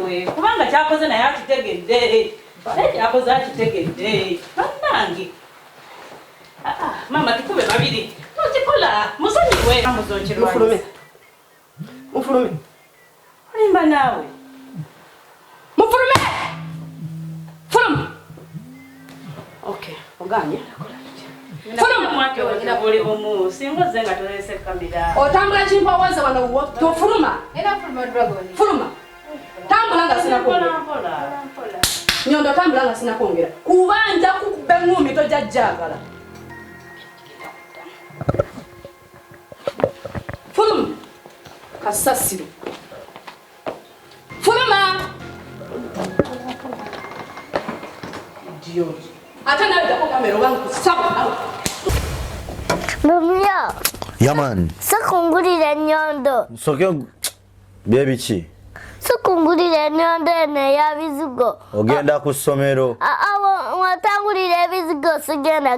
naawe kubanga kyakoze naye akitegedde kyakoze akitegedde bannange mama tukube babiri tokikola musonyiwe mufulume olimba naawe mufulume fuluma okay oganye otambula kimpawaza wano tofuluma fuluma tambula nga sinakwongera Nyondo tambula nga sinakwongera kubanja kukuba ngumi tojajjagala fuluma kasasiro fuluma Dios ata nawe dako kamera wangu kusaba Mumya. Yaman. Sakungulira Nyondo. Soke baby chi. Sakungulira Nyondo ne yabizigo. Ogenda ku ssomero. Watangulira ebizigo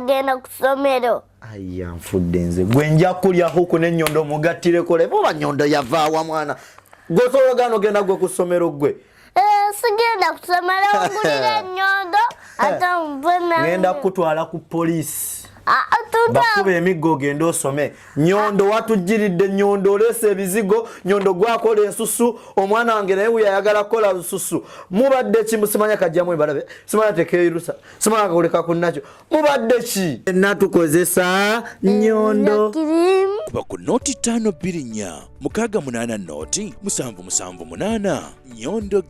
genda ku ssomero. Aya nfudde nze. Gwe nja kulya huku ne Nyondo mugattire kole. Boba Nyondo yavaawa mwana. Gwe solo ogenda gwe ku ssomero gwe. Sigenda ku ssomero ngulira Nyondo. Ata mbona. Ngenda kutwala ku police. Bakube emigo genda osome. Nyondo watujjiridde Nyondo olese ebizigo Nyondo gwakola ensusu omwana wange naye yayagala kola lususu mubadde ki musimanya kajjamu balabe simanya tekeerusa simanya koleka kunnakyo mubadde ki natukozesa Nyondo baku noti 524 688 noti 778 Nyondo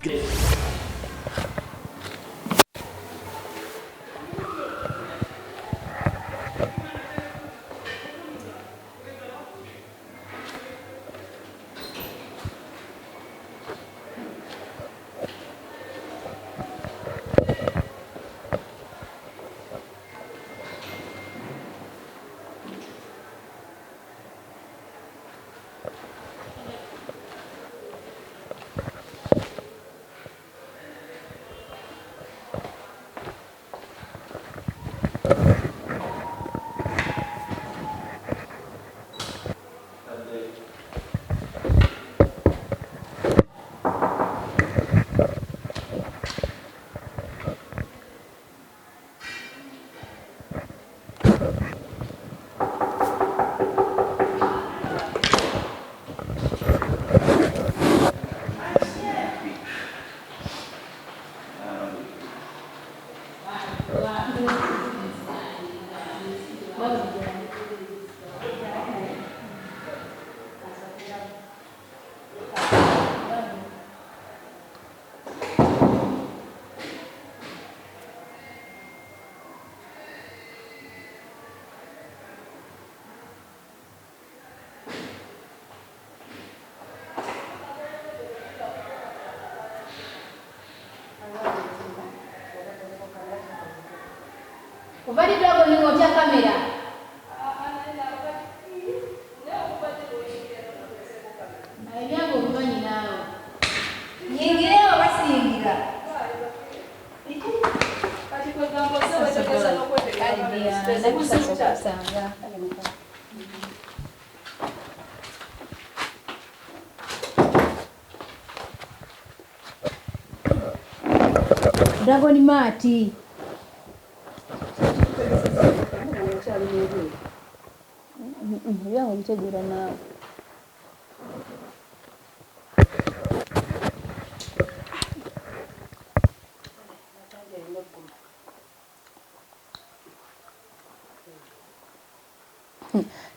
Ubali dogo ni ngoja kamera. Aiyango umanyi nawe. Nyingireo basi nyingira. Kati kwa gambo sawa tegeza nokwete kali dia. Kusanga. Dragon Mati. Yangu nitegura nawe.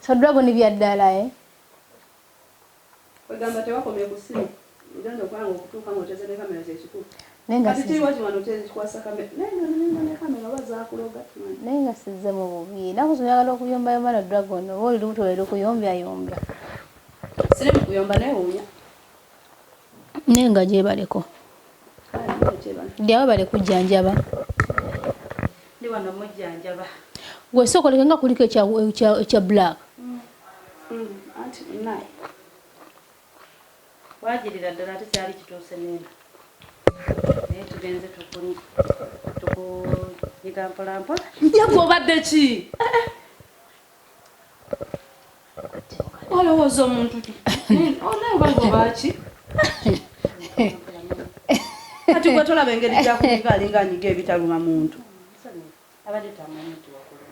So Dragon byaddala Kwegamba tewakomye kusimu. Ndio kwangu kutuka ngotezele kamera z'ekikutu. Nenga kati wati wanotezi kwasa kamera. Nenga kamera bazakuloga. Nenga sizze mu bubi. Nakuzonyagala okuyomba yomba na Dragon. Oli luto lero kuyombya yombya. Sire kuyomba naye unya. Nenga je baleko. Ndiawe bale kujjanjaba. Ndi wano mujjanjaba. Gwe soko lekenga kuliko cha black. Anti naye. Wajirira ddala tekyali kituuse nena. Naye tugenze tukunyiga mpolampola. Yagwe obadde ki? Olowooza omuntu ki? Onaye oba ki? Gwe tolaba engeri gyakulinga alinga anyiga ebitaluma muntu. Abadde tamanyi nti wakulu.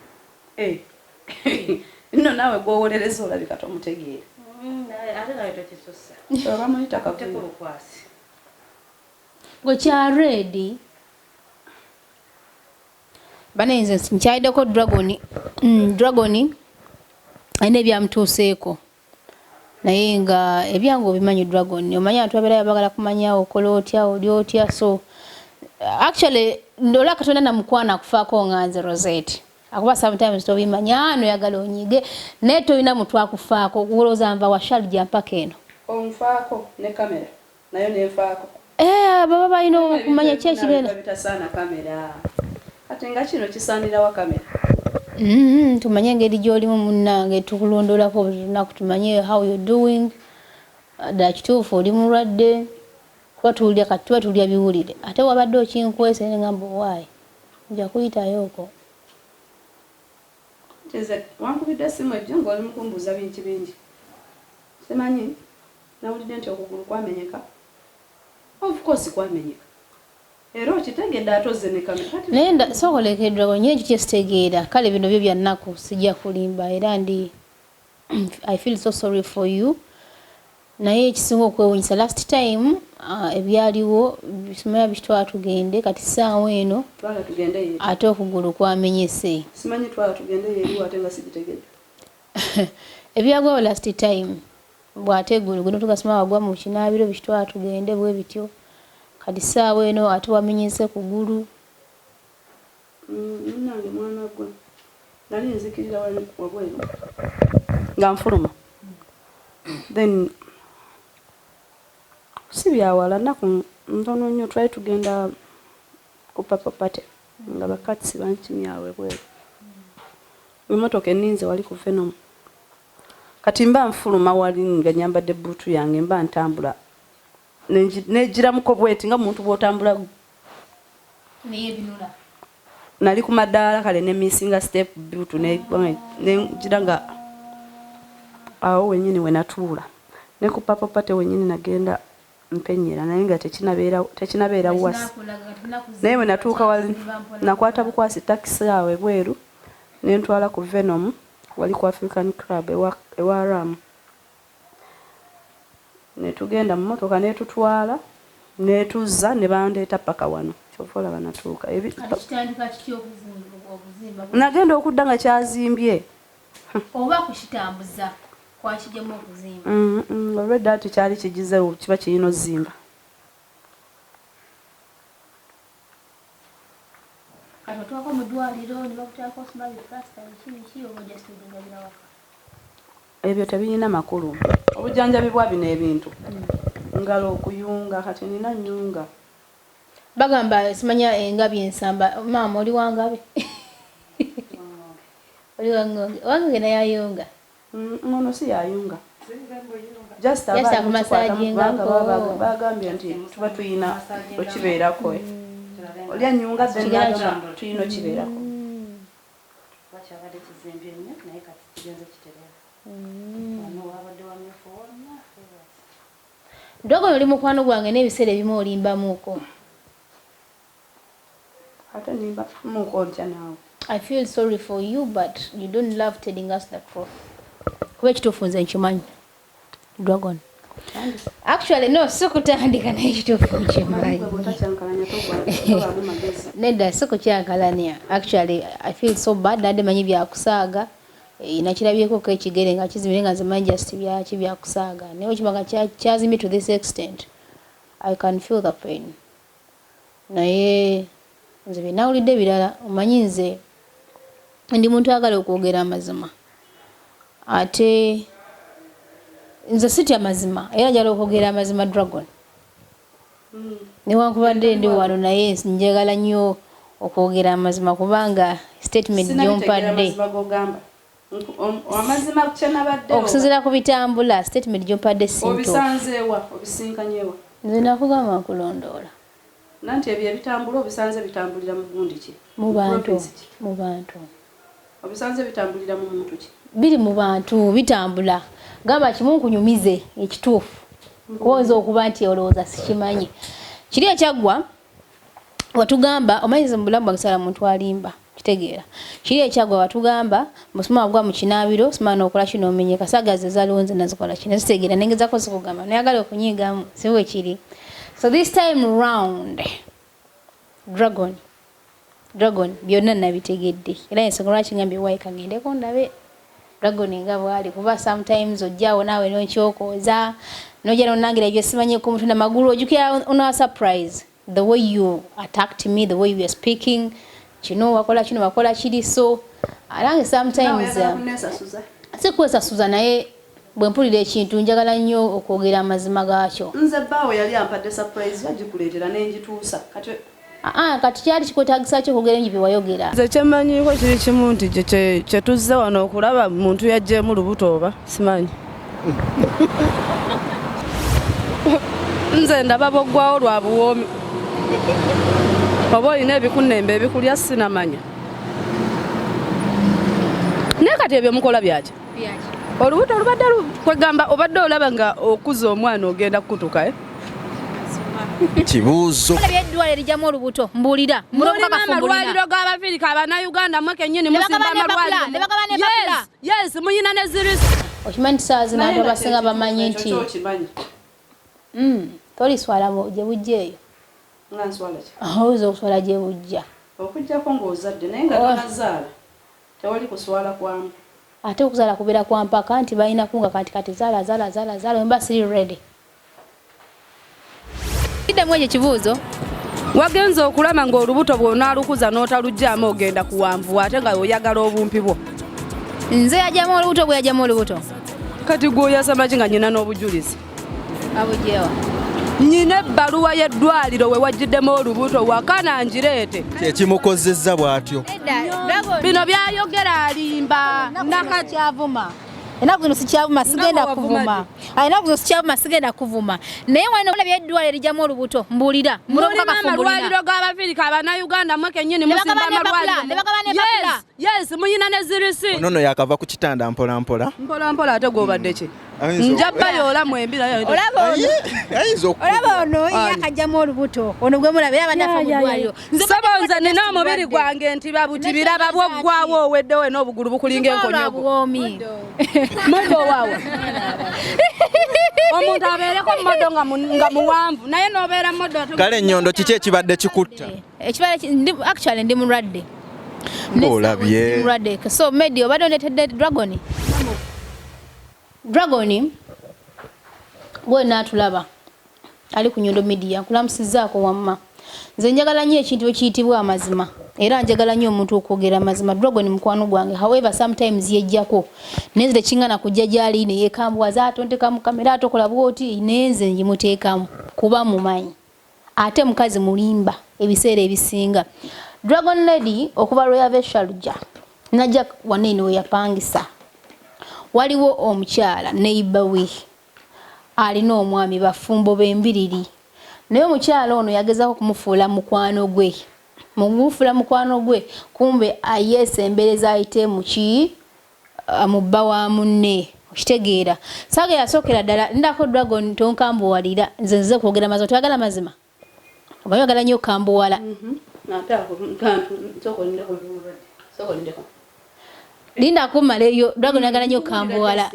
Nno naawe gwowolereza olabika tomutegeera. Ate nawe tokisussa. Bamuyita kavuyo. Tekulukwasi. Gwe kya ready. Banenze nkyaliddeko Dragon ayina ebyamutuuseeko. Naye nga ebyangu obimanyi Dragon. Omanyi abantu abeera bagala kumanya okola otya oli otya so actually ndola Katonda namukwana kufaako nganze Rozet. Akuba sometimes tobimanya ano yagala onyige naye tolina muntu akufaako kulowooza nva washalija mpaka eno. Onfaako ne kamera nayo nenfaako. Baba balina okumanya ki ekibeera. Bitasaana kamera. Ate nga kino kisaanira wa kamera. Tumanye engeri gy'olimu munnange tukulondolako buli lunaku tumanye how you doing. Ddala kituufu oli mulwadde kuba tuwulira kati tuba tulya biwulire ate wabadde okinkwese ne ngamba owaayi nja kuyitayooko. Nze wankubidde essimu ejjo ng'oli mukumbuuza bintu bingi. Simanyi nawulidde nti okugulu kwamenyeka. Of course kwamenyeka. Era okitegedde ate ozze ne kamera. Naye sookolekeddwa nnyo ekyo kyesitegeera kale bino byo bya nnaku sijja kulimba era ndi I feel so sorry for you. Naye ekisinga okwewuunyisa last time ebyaliwo bisimanya bitwala tugende kati ssaawa eno twala tugende yeri. Ate okugulu kwamenyese. Simanyi twala tugende yeri ate nga sigitegedde. Ebyagwawo last time bw'ate eggulu guno tugasoma wagwa mu kinaabiro bitwala tugende bwe bityo kati ssaawa eno ate wamenyese ku ggulu. Munnange mwana gwe nali nzikirira wabweru nga nfuluma then si byawala nnaku ntono nnyo twali tugenda ku papa pate nga bakatisi bankimyawe bweru emmotoka enninze wali ku Venom kati mba nfuluma wali nga nyambadde buutu yange mba ntambula nejiramuko bweti nga muntu bwotambula nali ku madaala kale ne missinga step buutu nejira nga awo wenyini wenatuula ne ku papa pate wenyini nagenda mpenyera naye nga tekinabeera wasi naye wenatuuka wali nakwata bukwasi taxi yawe bweru nentwala ku Venom wali ku African Club ewa Ram netugenda mu motoka netutwala netuzza ne bandeeta paka wano kyofola banatuuka nagenda okudda nga kyazimbye oba kukitambuza kwakijemu okuzimba. Already ati kyali kigizeewo kiba kirina ozimba. Kati otwako mu ddwaliro ne bakutaako smile plaster ki oba just ojjanjabira waka. Ebyo tebirina makulu. Obujjanjabi bwa bino ebintu. Ngalo okuyunga kati nina nnyunga. Bagamba simanya engabi ensamba maama oli wangabe. Oli wangonge. Wangonge na yayunga. Ngono si yayunga. Just bagambye nti tuba tuyina okibeerako. Olya nnyunga zenna tuyina okibeerako. Bakyabadde kizimbye nnyo naye kati kigenze kiterera. Wabadde wamyufu wonna. Ndogo oli mukwano gwange n'ebiseera ebimu olimbamuuko. Ate nimba muko ntya naawe. I feel sorry for you but you don't love telling us the truth. Kuba ekituufu nze nkimanyi. Dragon. Actually no sikutandika naye ekituufu nkimanyi. Nedda sikukyankalanya. Actually I feel so bad nadde manyi byakusaaga. Nakirabyeko ko ekigere nga kizimire nga zimanyi just byakusaaga. Naye okimanga kyazimbi to this extent. I can feel the pain. Naye nze binawulidde birala omanyi nze ndi muntu agala okwogera amazima ate nze sitya mazima era njagala okwogera amazima Dragon newankubadde ndi wano naye njagala nnyo okwogera amazima kubanga statement gyompadde okusinziira ku bitambula statement gyompadde sinto obisanzeewa obisinkanyewa nze nakugamba nkulondoola nanti ebyo ebitambula obisanze bitambulira mu gundi ki mu bantu obisanze bitambulira mu muntu ki biri mu bantu bitambula gamba kimu nkunyumize ekituufu kuwooza okuba nti olowooza sikimanyi kiri ekyaggwa watugamba omanyiza mu bulamu bwange muntu alimba kitegeera kiri ekyagwa watugamba musuma gwa mu kinabiro sima n'okola kino omenyeka sagaze zalonze nazikola kino zitegeera nengezako zikugamba nayagala okunyigamu siwe kiri. So this time round dragon byonna nabitegedde era ensonga lwaki ngambye wayi kagendeko ndabe dragon nga bwali kuba sometimes ojjawo naawe n'okyokooza nojja nonangira ebyo simanyi ku mutunda magulu ojukira on surprise the way you attacked me, the way you were speaking, kino wakola kiri. So alange sometimes sikwesasuza naye bwe mpulira ekintu njagala nnyo okwogera amazima gaakyo. Nze baawe yali ampadde surprise yagikuleetera n'enjituusa kati kyali kikwetagisa kyo kwogera enji bye wayogera. Nze kyemmanyiko kiri kimu nti kye tuzze wano okulaba muntu yaggyemu lubuto oba simanyi. Nze ndaba boggwawo lwa buwoomi oba olina ebikunembe ebikulya sinamanya naye kati ebyo mukola byaki olubuto olubadde kwegamba obadde olaba nga okuza omwana ogenda kukutuka kibuuzo eddwaliro erijjamu olubuto mbuulira mulwaliro g'Abafirika Abanayuganda mwe kennyini musimba amalwaliro yes muyina ne zirisi okimanyi nti saazi naantu abasinga bamanyi nti toliswala gye bujja eyo nga nswala ki oyinza okuswala gye bujja okujjako ng'ozadde naye nga tonazaala tewali kuswala kwamu ate okuzaala kubeera kwa mpaka nti balina kunga kati zaala wemba siri ready. Kiddemu ekyo kibuuzo wagenza okulama ng'olubuto bw'onaalukuza n'otaluggyaamu ogenda kuwanvuwa ate nga oyagala obumpi bwo. Nze yajjamu olubuto bwe yajjamu olubuto kati gw'oyasama ki nga nyina n'obujulizi abugyewa nyina ebbaluwa y'eddwaliro we wajjiddemu olubuto wakana ngireete kyekimukozezza bw'atyo bino byayogera alimba nakati avuma enaku zino sikyavuma sigenda kuvuma enaku zino sikyavuma sigenda kuvuma naye wano olabye eddwaliro erijjamu olubuto mbuulira mulina amalwaliro g'Abafirika Abanayuganda mwe kennyini musimba amalwaliro yes muyina ne zirisi nono yakava ku kitanda mpola ate gw'obadde ki njabbayo olamu embira olaba ono yakajjamu olubuto ono gwe mulabira abanafa mu ddwaliro nze nina omubiri gwange nti babuti biraba bwoggwawo oweddewo n'obugulu bukulinga enkonyogo muddo waawe omuntu abeereko muddo nga muwanvu naye n'obeera muddo kale Nyondo kiki ekibadde kikutta actually ndi mulwadde olabye so media obadde ondetedde Dragon gwe naatulaba ali ku Nyondo Media nkulamusizaako wamma nze njagala nnyo ekintu ekiyitibwa amazima era njagala nnyo omuntu okwogera amazima. Dragon mukwano gwange however sometimes yejjako nenze tekingana kujja gyali ne yekambuwaza atonteka mu kamera atokola bwoti nenze njimuteekamu kuba mumanyi ate mukazi mulimba ebiseera ebisinga. Dragon Lady okuba Royal Veshalja najja wanene we yapangisa waliwo omukyala neighbor we alina omwami bafumbo bembiriri naye omukyala ono yagezaako kumufuula mukwano gwe kumbe ayesembereza ayite muki mubba wa munne okitegeera saaga yasookera ddala ndako Dragon tonkambuwalira nze kwogera mazima toyagala mazima obayagala nnyo kambuwala linda kumala eyo Dragon yagala nnyo kambuwala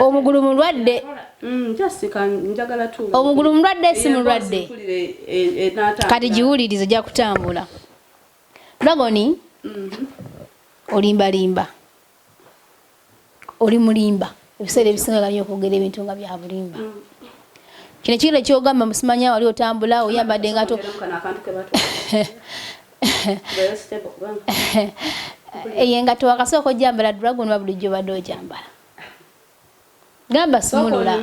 omugulu mulwadde omugulu mulwadde si mulwadde kati giwulirize ojja kutambula Dragon olimbalimba oli mulimba ebiseera ebisinga nnyo okwogera ebintu nga bya bulimba kino ekiro ekyogamba musimanya wali otambula oyambadde engato engato wakasooka ojjambala Dragon wa bulijjo badde ojjambala gamba simulula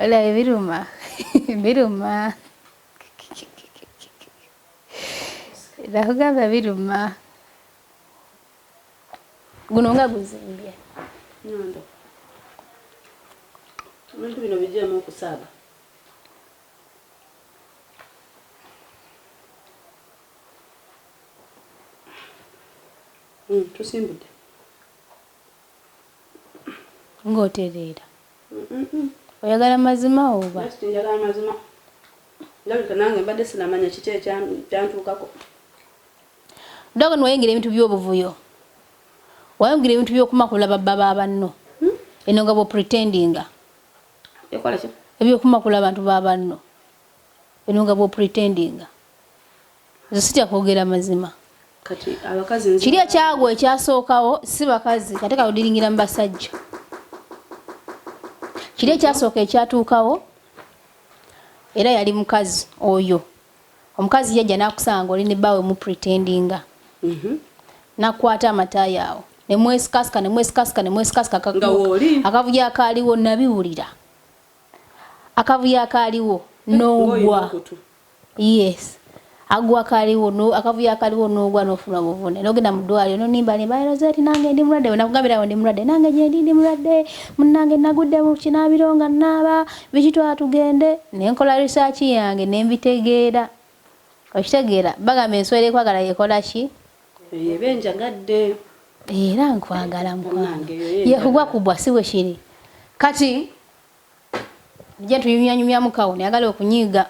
Hola, biruma. Biruma. Ndakugamba biruma. Guno nga guzimbye. Nyondo. Ebintu bino bijjemu okusaaga. Tusimbudde. Ng'otereera. Oyagala mazima oba? Njagala mazima. Ndabika nange mbadde sinamanya kiki ekyantuukako. Dogo nwayingira ebintu by'obuvuyo. Wayingira ebintu by'okumakula baba banno. Eno nga bo pretendinga. Ekola ki? Ebyokumakula abantu babanno. Eno nga bo pretendinga. Nze sitya kwogera mazima. Kati abakazi nzi. Kiri ekyagwa ekyasookawo si bakazi kate kawudiringira mu basajja. Kiri ekyasooka ekyatuukawo era yali mukazi oyo. Omukazi yajja n'akusanga oli ne bbaawe mu pretendinga. Nakwata amatayi awo. Nemwesikasika akavuyo akaaliwo nabiwulira. Akavuyo akaaliwo n'ogwa. Yes. Agwa akaaliwo akavuyo akaaliwo n'ogwa n'ofuna buvune. N'ogenda mu ddwaliro n'onimba Rozet nange ndi mulwadde. Nakugambira ndi mulwadde nange gye ndi mulwadde. Munnange nagudde mu kinaabiro nga nnaaba bikitwala tugende. Ne nkola research yange ne mbitegeera. Okitegeera bagamba enswera ekwagala yekola ki? Ebenjagadde. Era nkwagala mukwange. Yekugwa kubwa si bwe kiri. Kati nje tuyumya mukawo nayagala okunyiga.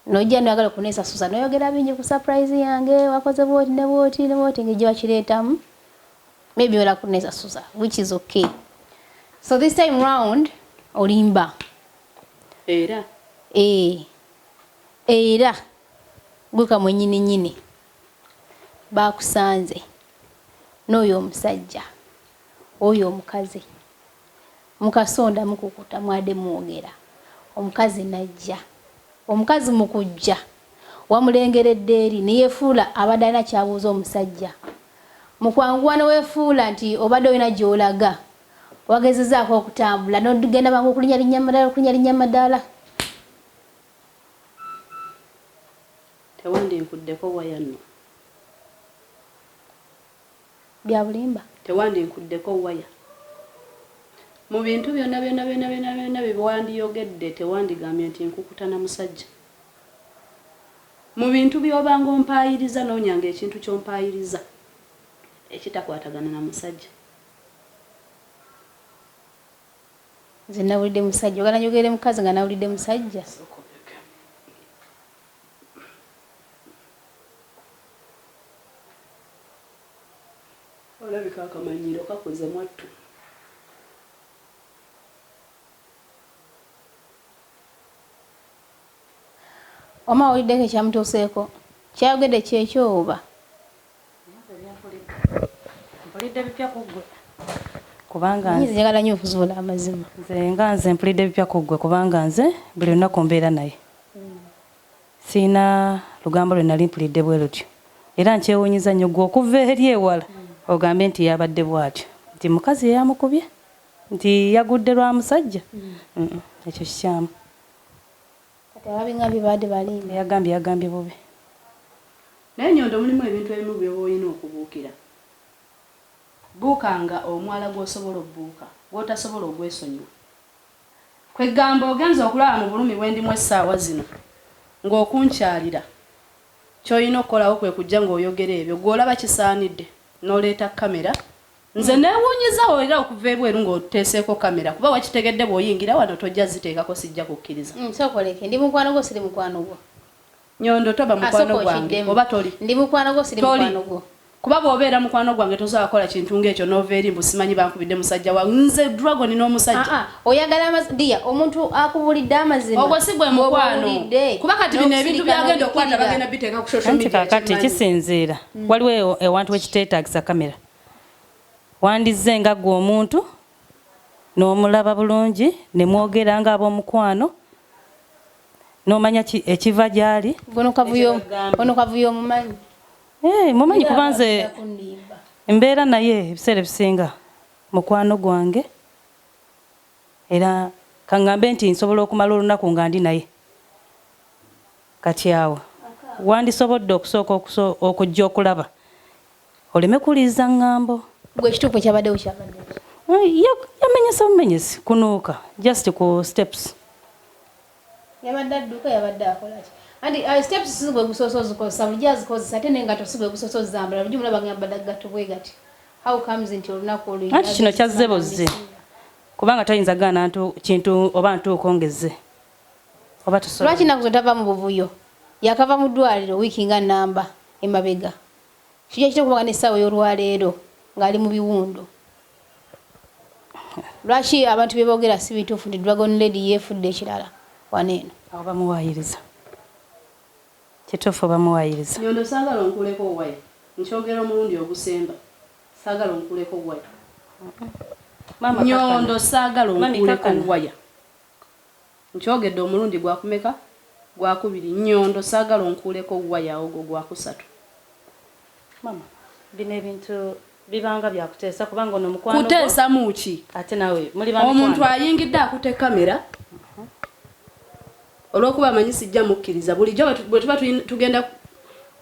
Nojja nayagala okunesa susa noyogera bingi ku surprise yange wakoze bwoti ne bwoti ngeje wakireetamu. Maybe ola kunesa susa which is okay. So this time round olimba. Era. Era. Guka mwenyini nyini. Bakusanze. N'oyo omusajja. Oyo omukazi. Mukasonda mukukuta mwade muogera. Omukazi najja. Omukazi mukujja. Wamulengeredde eri ne yefuula abadde alina kyabuuza omusajja. Mukwanguwa ne weefuula nti obadde olina gy'olaga. Wagezezaako okutambula n'ogenda bangu okulinnya madala. Tewandi nkuddeko waya nno. Bya bulimba. Tewandi nkuddeko waya. Mu bintu byonna bye wandiyogedde tewandigambye nti nkukuta na musajja. Mu bintu by'obanga ompaayiriza n'onyanga ekintu ky'ompaayiriza ekitakwatagana na musajja. Nze nawulidde musajja. Ogala njogere mukazi nga nawulidde musajja. Olabika akamanyiiro kakoze mwattu. Oma owuliddeko ekyamutuuseeko. Kyayogedde kyekyo oba? Mpulidde bipya ku ggwe. Kubanga nze njagala nnyo okuzuula amazima. Nze mpulidde bipya ku ggwe kubanga nze buli lunaku mbeera naye. Siina lugambo lwe nali mpulidde bwe lutyo. Era nkyewuunyiza nnyo gwe okuva eri ewala ogambe nti yabadde bw'atyo. Nti mukazi yamukubye. Nti yagudde lwa musajja. Ekyo kikyamu. Kati ababingambye baadde balimba. Yagambye bubi. Naye Nyondo mulimu ebintu ebimu by'oba olina okubuukira. Buukanga omwala gw'osobola obbuuka, gw'otasobola ogwesonyiwa. Kwegamba ogenza okulaba mu bulumi bwe ndimu essaawa zino ng'okunkyalira. Ky'olina okukolawo kwe kujja ng'oyogera ebyo gw'olaba kisaanidde n'oleeta kamera. Nze neewuunyizawo era okuva ebweru ng'oteeseeko kamera kuba wakitegedde bw'oyingira wano tojja ziteekako sijja kukkiriza. Sokoleke ndi mukwano gwo siri mukwano gwo. Nyondo toba mukwano gwange oba toli. Ndi mukwano gwo siri mukwano gwo. Kuba bw'obeera mukwano gwange tosobola kukola kintu ng'ekyo n'ova eri mbu simanyi bankubidde musajja wa nze Dragon n'omusajja. Oyagala amazima omuntu akubulidde amazima. Ogwo si gwe mukwano. Kuba kati bino ebintu byagenda okukwata bagenda biteeka ku social media. Kati kisinziira. Waliwo ewantu wekiteetaagisa kamera. Wandize nga gwe omuntu n'omulaba bulungi ne mwogera nga ab'omukwano n'omanya ekiva gy'ali. Ono kavuyo omumanyi. Mumanyi kuba nze mbeera naye ebiseera ebisinga mukwano gwange era kaŋŋambe nti nsobola okumala olunaku nga ndi naye. Kati awo wandisobodde okusooka okujja okulaba oleme kuliiza ŋŋambo. Gwe ekituufu ekyabaddewo kyabadde. yamenyesa bumenyesi kunuuka just ku steps yabadde adduka yabadde akola ki andi steps sigwe gusoso zikozesa bulijja zikozesa ate nengato sigwe gusoso zambala bulijja mulaba ngamba daggato bwe gati how comes into olunaku oluyinza ati kino kyazze bozze kubanga tayinza gaana kintu oba ntuukongezze oba tusobola lwaki nakuzo tava mu buvuyo yakava mu ddwaliro wiiki nga namba emabega kijja kitakubaga n'essaawa y'olwaleero ng'ali mu biwundo lwaki abantu bye boogera si bituufu nti dragon lady yeefudde ekirala waneeno awo bamuwaayiriza kituufu bamuwaayiriza Nyondo saagala onkuleko waya nkyogera omulundi ogusemba saagala onkuleko waya Nyondo saagala onkuleko waya nkyogedde omulundi gwakumeka gwakubiri Nyondo saagala onkuleko waya ogwo gwakusatu mama bino ebintu bibanga byakuteesa kubanga ono mukwano kuteesa muki ate nawe muli bana omuntu ayingidde akute kamera olwokuba amanyi sijja mukkiriza bulijjo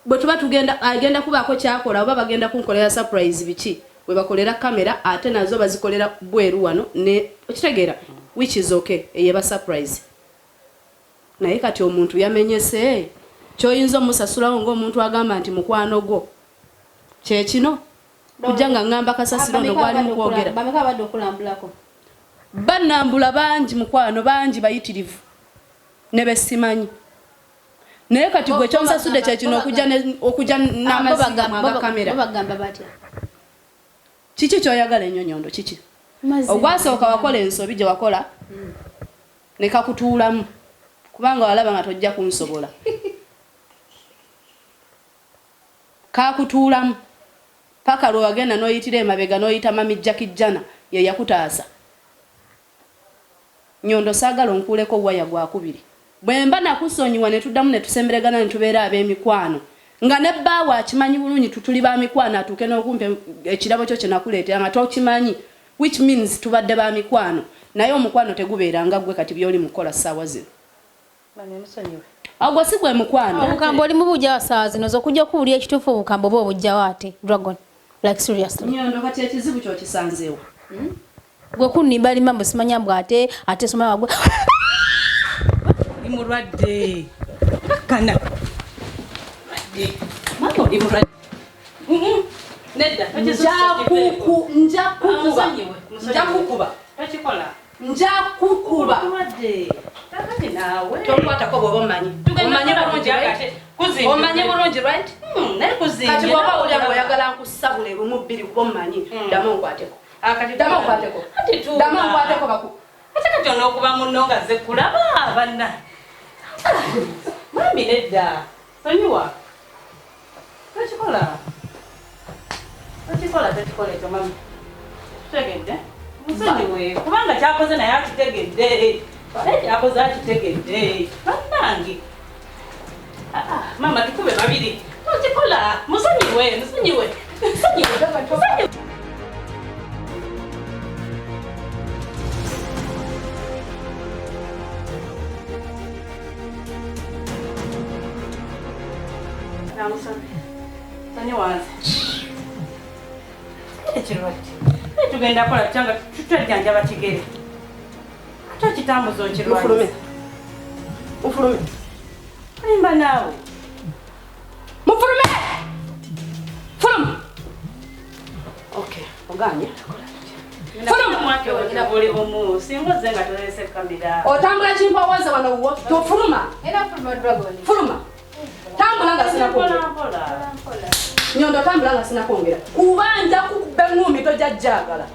bwe tuba tugenda agenda kubaako kyakola oba bagenda kunkolera surprise biki bwe bakolera kamera ate nazo bazikolera bweru wano ne okitegeera which is okay eyeba surprise naye kati omuntu yamenyese kyoyinza omusasulawo ng'omuntu agamba nti mukwano gwo kyekino kujja nga ngamba kasasiro no gwali mukwogera bameka badde okulambulako bannambula bangi mukwano bangi bayitirivu ne besimanyi naye kati gwe kyonsasudde kyekino okujja n'amaziga mwanga kamera bagamba batya kiki kyoyagala ennyo Nyondo kiki ogwasooka wakola ensobi gye wakola ne kakutuulamu kubanga walaba nga tojja kunsobola kakutuulamu paka lwe wagenda n'oyitira emabega n'oyita mami jakijjana ye yakutaasa Nyondo saagala onkuuleko waya gwakubiri bwe mba nakusonyiwa ne tuddamu ne tusemberegana ne tubeera ab'emikwano nga ne bbaawe akimanyi bulungi tutuli ba mikwano atuuke n'okumpe ekirabo kyo kye nakuleetera nga tokimanyi which means tubadde ba mikwano naye omukwano tegubeera nga gwe kati by'oli mukola ssaawa zino agwo si gwe mukwano obukambo oli mu bujja wa ssaawa zino z'okujja okuwulira ekituufu obukambo bwe obujjawo ate dragon like seriously Nyondo kati ekizibu kyokisanzeewo gwe kunnimba limba mbu simanya mbw ate somaya wagwe mulwadde kana mama oli mulwadde nedda njakukuba kakati naawe tokwatako bw'oba omanyi omanyi bulungi right kati bw'oba olya ng'oyagala nkusabule lumu bbiri kuba omanyi ddamu onkwateko ddamu onkwateko baku ate kati onookuba munno nga ze kulaba banna mami nedda sonyiwa tokikola ekyo mami kitegedde musonyiwe kubanga kyakoze naye akitegedde kyakoze akitegedde bannange mama tukube babiri tokikola musonyiwe tugenda kola kyanga tutwejjanjaba kigere ate kitambuza okirwanyisa mufulume olimba naawe mufulume fuluma okay oganye buli bumu singa ozze nga tolese kamera otambula kimpawaza wano wo tofuluma fuluma tambula nga sinakwongera Nyondo tambula nga sinakwongera kubanja kukubba engumi tojajjagala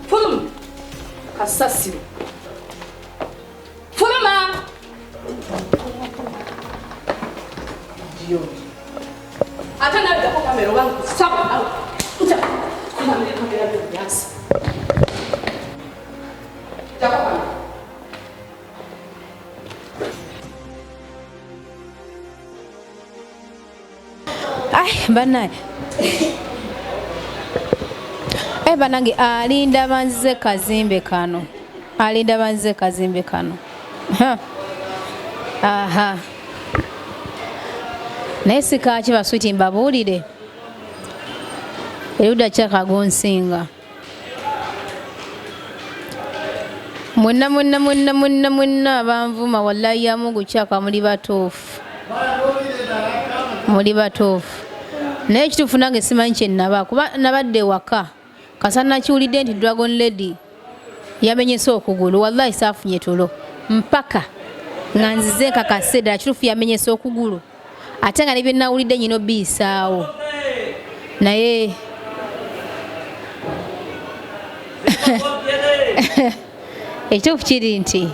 fuluma kasasiro fuluma ate naddako kamera oba nkusaba bannaye bannange alinda banzize kazimbe kano aha naye sikaki baswiti mbabuulire Eruda chaka gonsinga. Mwenna banvuma wallahi ya Mungu chaka muli batuufu. Muli batuufu. Naye kituufu nange simanyi kye nnaba kuba nabadde waka. Kasana kiwulidde nti Dragon Lady yamenyese okugulu wallahi saafunye tulo mpaka nga nzize kakase ddala kituufu yamenyese okugulu ate nga nebye nawulidde nyino biisaawo naye ekituufu kiri nti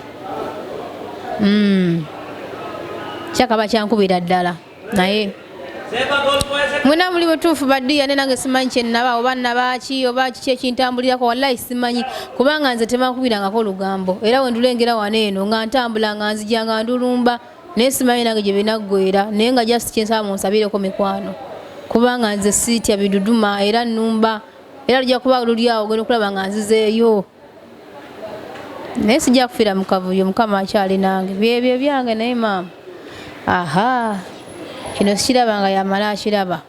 kyakaba kyankubira ddala naye mwena muli butuufu baddiya ne nange simanyi kye nnaba oba nnabaki oba kiki ekintambulirako wallahi simanyi kubanga nze temankubirangako olugambo era wendulengera wano eno nga ntambula nga nzija nga ndulumba naye simanyi nange gye binaggwera naye nga just kyensaba munsabireko mikwano kubanga nze siitya biduduma era nnumba era lujja kuba lulyawo ogenda okulaba nga nzizeeyo naye sijja kufiira mu kavuyo mukama akyali nange byebyo byange naye maama aha kino sikiraba nga yamala akiraba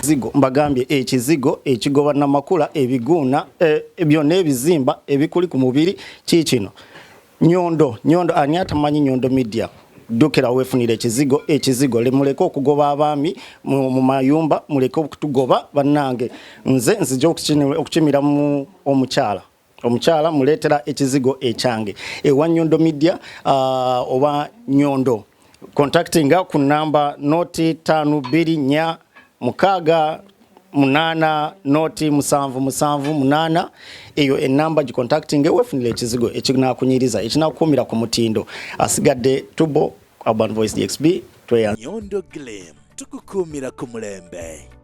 zigo mbagambye ekizigo ekigoba namakula ebiguuna byonna ebizimba ebikuli ku mubiri kikino Nyondo ani atamanyi Nyondo Media dokera wefunire ekizigo lemuleke okugoba abaami mu mayumba muleke okutugoba bannange nze nzija okukimira mu omukyala muletera ekizigo ekyange ewa Nyondo Media oba Nyondo contactinga ku namba noti 524 mukaga munana noti 778 eyo enamba gicontactinge wefunire ekizigo ekinakunyiriza ekinakumira ku mutindo asigadde tubo Urban Voice DXB Nyondo Glam tukukumira ku mulembe.